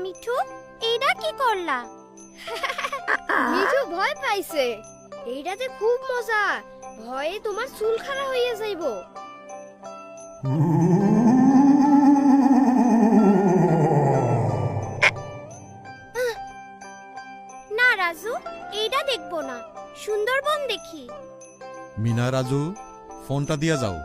মিঠু, এইটা কি করলা? মিঠু ভয় পাইছে। এইটাতে খুব মজা, ভয়ে তোমার চুল খাড়া হইয়া যাইব। না রাজু, এইটা দেখবো না, সুন্দরবন দেখি। মিনা, রাজু, ফোনটা দিয়া যাও।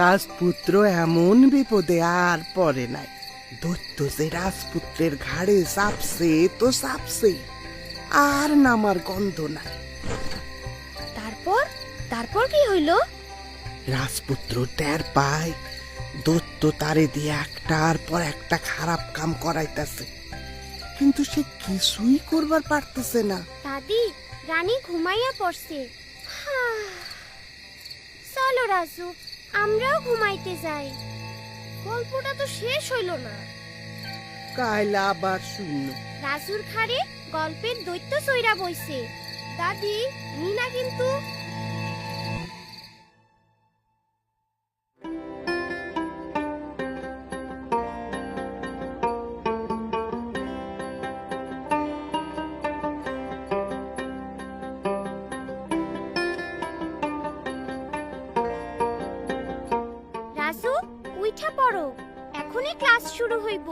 রাজপুত্র এমন বিপদে আর পড়ে নাই। দৈত্য যে রাজপুত্রের ঘাড়ে চাপছে তো চাপছে, আর নামার গন্ধ নাই। তারপর তারপর কি হইলো? রাজপুত্র টের পায় দৈত্য তারে দিয়ে একটার পর একটা খারাপ কাম করাইতেছে, কিন্তু সে কিছুই করবার পারতেছে না। দাদি, রানী ঘুমাইয়া পড়ছে। চলো রাজু, আমরাও ঘুমাইতে যাই। গল্পটা তো শেষ হইল না। কাইলা আবার শূন্য। রাজুর ঘাড়ে গল্পের দৈত্য চৈরা বইছে। দাদি, মিনা কিন্তু রাজু, উইঠা পড়ো, এখনই ক্লাস শুরু হইব।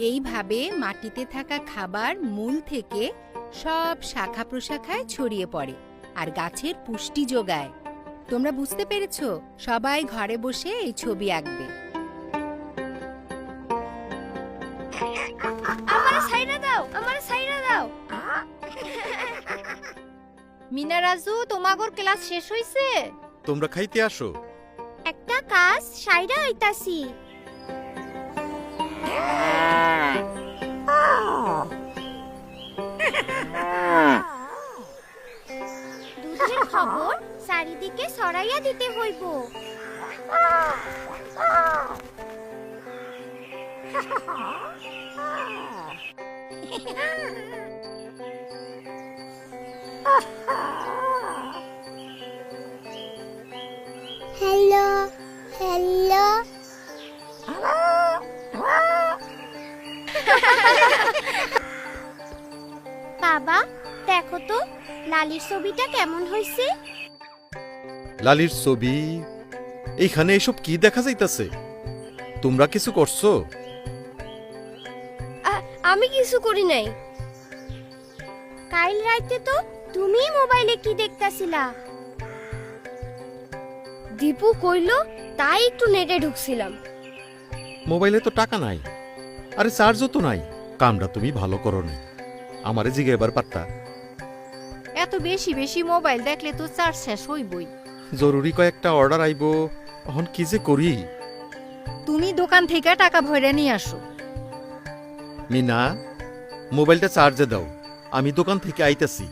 এইভাবে মাটিতে থাকা খাবার মূল থেকে সব শাখা প্রশাখায় ছড়িয়ে পড়ে আর গাছের পুষ্টি যোগায়। তোমরা বুঝতে পেরেছো? সবাই ঘরে বসে এই ছবি আঁকবে। আমারে ছাইরা দাও, আমারে ছাইরা দাও। মিনা, রাজু, তোমাগোর ক্লাস শেষ হইছে? তোমরা খাইতে আসো। একটা কাজ সাইরা হইতাছি। দুধের খবর চারিদিকে ছড়াইয়া দিতে হইব। হ্যালো হ্যালো, বাবা দেখো তো লালির ছবিটা কেমন হইছে। লালির ছবি? এইখানে এসব কি দেখা যাইতাছে? তোমরা কিছু করছো? আমি কিছু করি নাই। কাল রাইতে তো তুমি মোবাইলে কি দেখতাছিলা? দীপু কইলো, তাই একটু নেটে ঢুকছিলাম। মোবাইলে তো টাকা নাই, আরে চার্জও তো নাই। কামটা তুমি ভালো করো নি, আমারে জিগে এবার পারতা। এত বেশি বেশি মোবাইল দেখলে তো চার্জ শেষ হইবই। জরুরি কয়েকটা অর্ডার আইব, এখন কি যে করি। তুমি দোকান থেকে টাকা ভরে নিয়ে আসো। মিনা, মোবাইলটা চার্জে দাও, আমি দোকান থেকে আইতাছি।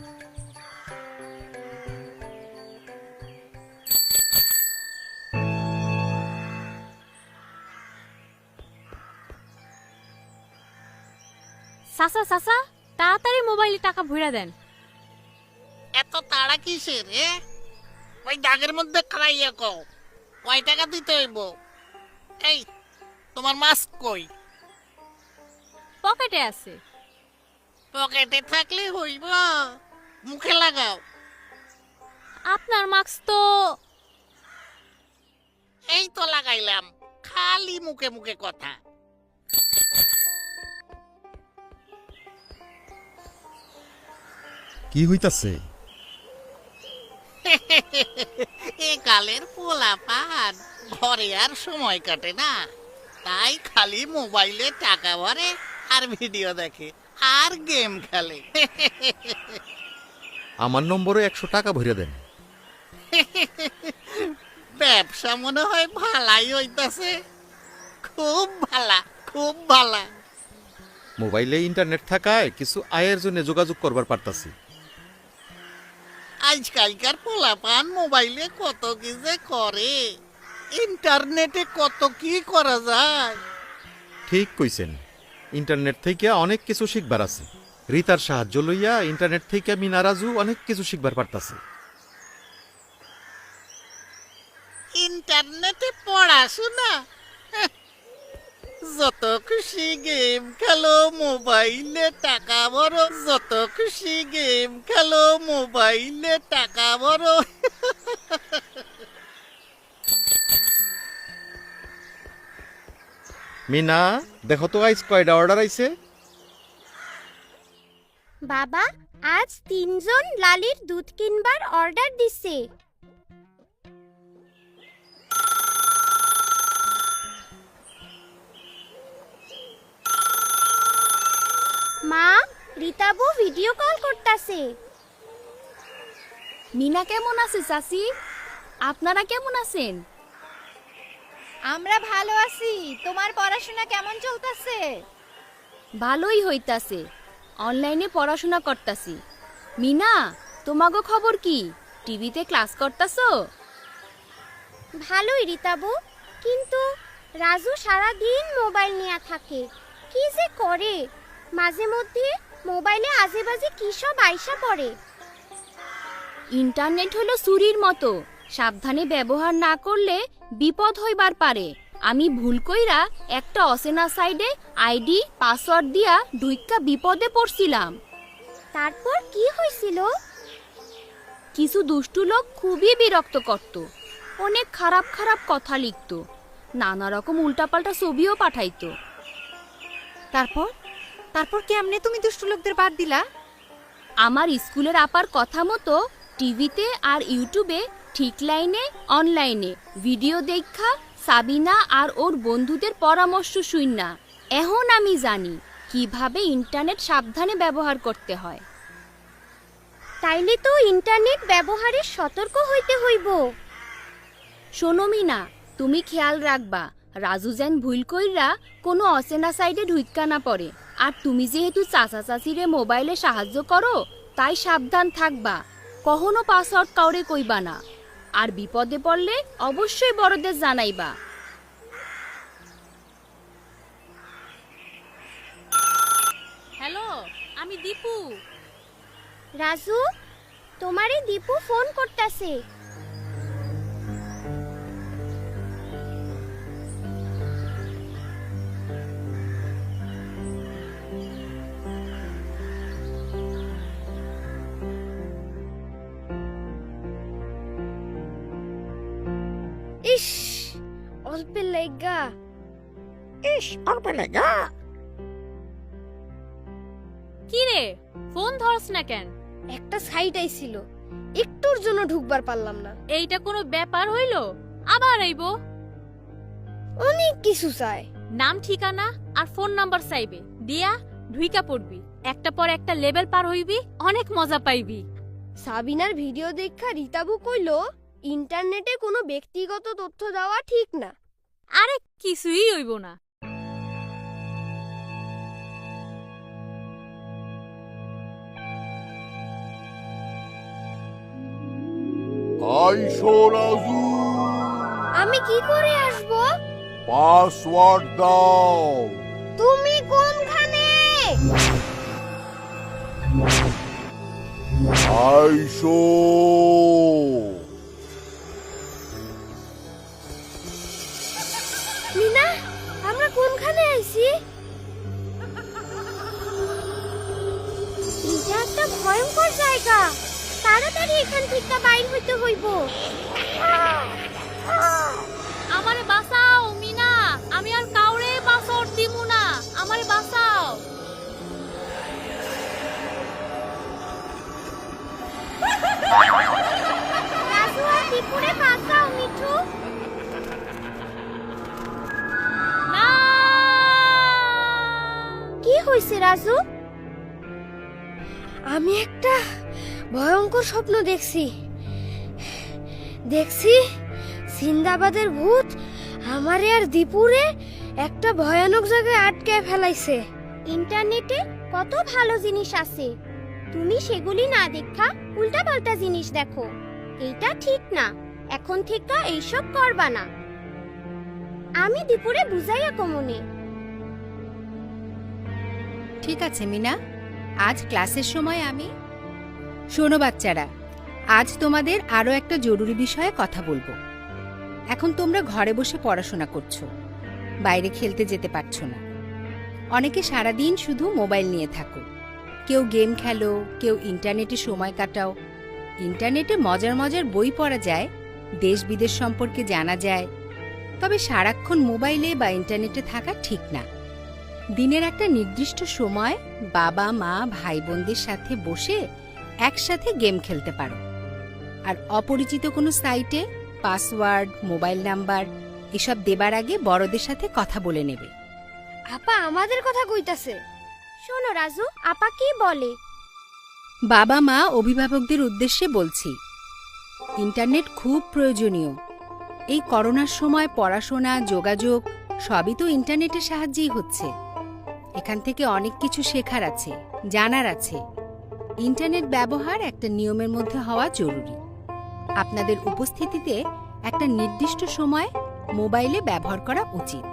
চাচা চাচা, তাড়াতাড়ি মোবাইলে টাকা ভরে দেন। এত তাড়া কিসের রে? ওই দাগের মধ্যে খাইয়া কও কয় টাকা দিতে হইব। এই তোমার মাস্ক কই? পকেটে আছে। পকেটে থাকলে হইব, মুখে লাগাও। আপনার মাস্ক তো এই তো লাগাইলাম, খালি মুখে মুখে কথা। কি হইতাছে? এ কালের পোলাপান ঘরে আর সময় কাটে না, তাই খালি মোবাইলে টাকা ভরে আর ভিডিও দেখে আর গেম খেলে। আমার নম্বরে 100 টাকা ভরে দেন। ব্যবসা মনে হয় ভালাই হইতাছে। খুব ভালা, খুব ভালা। মোবাইলে ইন্টারনেট থাকায় কিছু আয়ের জন্য যোগাযোগ করবার পারতাছি। আজকালকার পোলাপান মোবাইলে কত কি যে করে, ইন্টারনেটে কত কি করা যায়। ঠিক কইছেন, ইন্টারনেট থেকে অনেক কিছু শিখবার আছে। রিতার সাহায্য লইয়া ইন্টারনেট থেকে মিনা রাজু অনেক কিছু শিখবার পারতাছে। ইন্টারনেটে পড়াশোনা, হ্যাঁ, যত খুশি গেম খেলো মোবাইলে টাকা ভরো, যত খুশি গেম খেলো মোবাইলে টাকা ভরো। মিনা, দেখো তো আইস কয়টা অর্ডার আইছে। বাবা, আজ 3 জন লালির দুধ কিনবার অর্ডার দিছে। মা, রিতাবু ভিডিও কল করতাছে। মিনা কেমন আছে চাচি? আপনারা কেমন আছেন? আমরা ভালো আছি। তোমার পড়াশোনা কেমন চলতেছে? ভালোই হইতাছে, অনলাইনে পড়াশোনা করতাছি। মিনা, তোমাগো খবর কি? টিভিতে ক্লাস করতাছো? ভালোই রিতাবু, কিন্তু রাজু সারা দিন মোবাইল নিয়ে থাকে। কি যে করে, মাঝে মধ্যে মোবাইলে আজেবাজে কি সব আইসা পড়ে। ইন্টারনেট হলো চুরির মতো, সাবধানে ব্যবহার না করলে বিপদ হইবার পারে। আমি ভুল কইরা একটা অচেনা সাইডে আইডি পাসওয়ার্ড দিয়া ঢুইক্কা বিপদে পড়ছিলাম। তারপর কি হয়েছিল? কিছু দুষ্টু লোক খুবই বিরক্ত করত, অনেক খারাপ খারাপ কথা লিখত, নানা রকম উল্টাপাল্টা ছবিও পাঠাইতো। তারপর তারপর কেমনে তুমি দুষ্ট লোকদের বাদ দিলা? আমার স্কুলের আপার কথা মতো টিভিতে আর ইউটিউবে ঠিক লাইনে অনলাইনে ভিডিও দেখা সাবিনা আর ওর বন্ধুদের পরামর্শ শুইনা এখন আমি জানি কিভাবে ইন্টারনেট সাবধানে ব্যবহার করতে হয়। তাইলে তো ইন্টারনেট ব্যবহারে সতর্ক হইতে হইব। শোনো মিনা, তুমি খেয়াল রাখবা রাজু যেন ভুল কইরা কোনো অচেনা সাইডে ঢুইক্কা না পড়ে। আর তুমি যেহেতু চাচা চাচিরে মোবাইলে সাহায্য করো, তাই সাবধান থাকবা, কখনো পাসওয়ার্ড কাউরে কইবা না। আর বিপদে পড়লে অবশ্যই বড়দের জানাইবা। হ্যালো, আমি দীপু। রাজু, তোমারে দীপু ফোন করতাছে। ইস, অল্পের লাইগা। কি রে, ফোন ধরস না কেন? একটা সাইট আইছিল, একটুর জন্য ঢুকবার পারলাম না। এইটা কোনো ব্যাপার হইল? আবার আইবো? অনেক কিছু চাই, নাম ঠিকানা আর ফোন নাম্বার চাইবে, দিয়া ঢুইকা পড়বি, একটা পর একটা লেভেল পার হইবি, অনেক মজা পাইবি। সাবিনার ভিডিও দেখা রিতাবু কইলো ইন্টারনেটে কোনো ব্যক্তিগত তথ্য দেওয়া ঠিক না। আরে কিছুই হইব না। আইসো রাজু, আমি কি করে আসবো? পাসওয়ার্ড দাও। তুমি কোনখানে? আইসো। মিনা, আমরা কোনখানে আইছি? এটা একটা ভয়ঙ্কর জায়গা, তাড়াতাড়ি এখান থেকে বাইর হইতে হইব। আমারে বাঁচাও মিনা, আমি আর কাউরে পাসওয়ার্ড দিমু না, আমারে বাঁচাও। রাজু আর দীপুরে বাঁচাও মিঠু। না, কি হইছে রাজু? আমি একটা ভয়ঙ্কর স্বপ্ন দেখছি। সিন্দাবাদের ভূত আমারে আর দীপুরে একটা ভয়ানক জায়গায় আটকে ফেলাইছে। ইন্টারনেটে কত ভালো জিনিস আছে, তুমি সেগুলি না দেখা উল্টাপাল্টা জিনিস দেখো। এইটা ঠিক না, এখন থেকে এইসব করবা না। আমি দুপুরে বুঝাইয়া কমনে। ঠিক আছে মিনা, আজ ক্লাসের সময় আমি শোনো বাচ্চারা, আজ তোমাদের আরও একটা জরুরি বিষয়ে কথা বলবো। এখন তোমরা ঘরে বসে পড়াশোনা করছো, বাইরে খেলতে যেতে পারছো না। অনেকে সারাদিন শুধু মোবাইল নিয়ে থাকো, কেউ গেম খেলো, কেউ ইন্টারনেটে সময় কাটাও। ইন্টারনেটে মজার মজার বই পড়া যায়, দেশ বিদেশ সম্পর্কে জানা যায়, তবে সারাক্ষণ মোবাইলে বা ইন্টারনেটে থাকা ঠিক না। দিনের একটা নির্দিষ্ট সময় বাবা মা ভাই বোনদের সাথে বসে একসাথে গেম খেলতে পারো। আর অপরিচিত কোনো সাইটে পাসওয়ার্ড, মোবাইল নাম্বার এসব দেবার আগে বড়দের সাথে কথা বলে নেবে। আপা আমাদের কথা কইতাছে। শোনো রাজু, আপা কি বলে? বাবা মা অভিভাবকদের উদ্দেশ্যে বলছি, ইন্টারনেট খুব প্রয়োজনীয়। এই করোনার সময় পড়াশোনা, যোগাযোগ সবই তো ইন্টারনেটের সাহায্যেই হচ্ছে। এখান থেকে অনেক কিছু শেখার আছে, জানার আছে। ইন্টারনেট ব্যবহার একটা নিয়মের মধ্যে হওয়া জরুরি। আপনাদের উপস্থিতিতে একটা নির্দিষ্ট সময় মোবাইলে ব্যবহার করা উচিত।